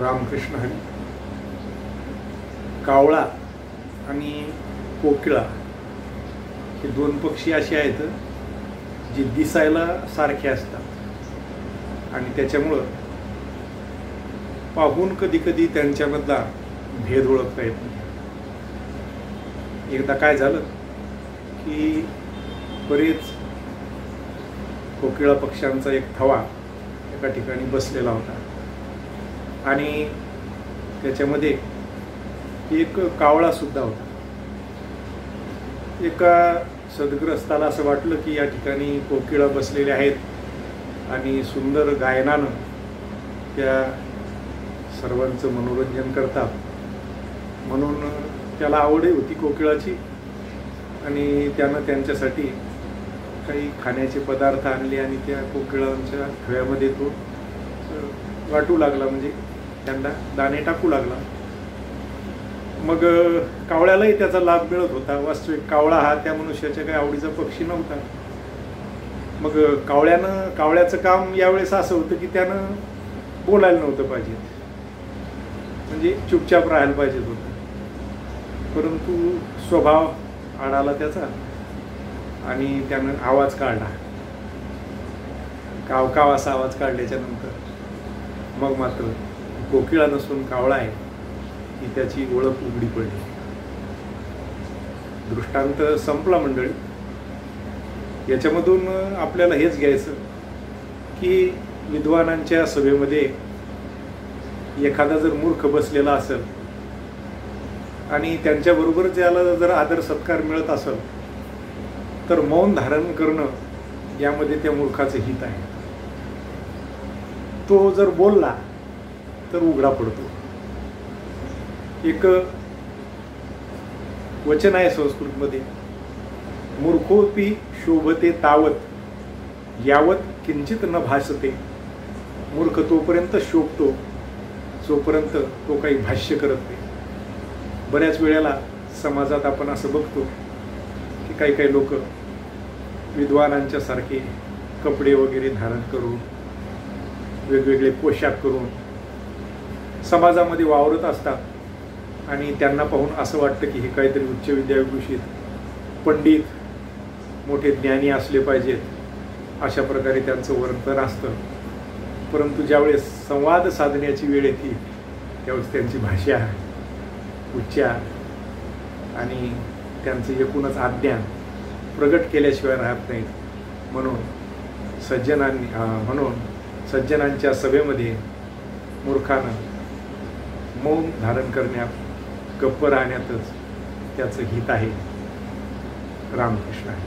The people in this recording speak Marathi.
रामकृष्ण हरी. कावळा आणि कोकिळा हे दोन पक्षी असे आहेत जे दिसायला सारखे असतात आणि त्याच्यामुळं पाहून कधी कधी त्यांच्यामधला भेद ओळखता येत नाही. एकदा काय झालं की बरेच कोकिळा पक्ष्यांचा एक थवा एका ठिकाणी बसलेला होता आणि त्याच्यामध्ये एक कावळा सुद्धा होता. एका सद्ग्रस्ताला असं वाटलं की या ठिकाणी कोकिळा बसलेले आहेत आणि सुंदर गायनानं त्या सर्वांचं मनोरंजन करतात, म्हणून त्याला आवडही होती कोकिळाची आणि त्यानं त्यांच्यासाठी काही खाण्याचे पदार्थ आणले आणि त्या कोकिळांच्या थव्यामध्ये तो वाटू लागला, म्हणजे त्यांना दाणे टाकू लागला. मग कावळ्यालाही त्याचा लाभ मिळत होता. वास्तविक कावळा हा त्या मनुष्याच्या काही आवडीचा पक्षी नव्हता. मग कावळ्याचं काम यावेळेस असं होतं की त्यानं बोलायला नव्हतं पाहिजे, म्हणजे चुपचाप राहायला पाहिजे होतं. परंतु स्वभाव आडाला त्याचा आणि त्यानं आवाज काढला. काव काव असा आवाज काढल्याच्या नंतर मग मात्र कोकिळा नसून कावळा आहे ही त्याची ओळख उघडी पडली. दृष्टांत संपला मंडळी. याच्यामधून आपल्याला हेच घ्यायचं की विद्वानांच्या सभेमध्ये एखादा जर मूर्ख बसलेला असेल आणि त्यांच्याबरोबर ज्याला जर आदर सत्कार मिळत असेल तर मौन धारण करणं यामध्ये त्या मूर्खाचं हित आहे. तो जर बोलला तर उघडा पडतो. एक वचन आहे संस्कृतमध्ये, मूर्खोपी शोभते तावत यावत किंचित न भासते. मूर्ख तोपर्यंत शोभतो जोपर्यंत तो काही भाष्य करत नाही. बऱ्याच वेळेला समाजात आपण असं बघतो की काही काही लोक विद्वानांच्या सारखे कपडे वगैरे धारण करून वेगवेगळे पोशाख करून समाजामध्ये वावरत असतात आणि त्यांना पाहून असं वाटतं की हे काहीतरी उच्च विद्याभूषित पंडित मोठे ज्ञानी असले पाहिजेत, अशा प्रकारे त्यांचं वर्तन असतं. परंतु ज्यावेळेस संवाद साधण्याची वेळ येते त्यावेळेस त्यांची भाषा, उच्चार आणि त्यांचं एकूणच अज्ञान प्रगट केल्याशिवाय राहत नाहीत. म्हणून सज्जनांच्या सभेमध्ये मूर्खानं मौन धारण करण्यात, गप्प राहण्यातच त्याचं हित आहे. रामकृष्ण आहे.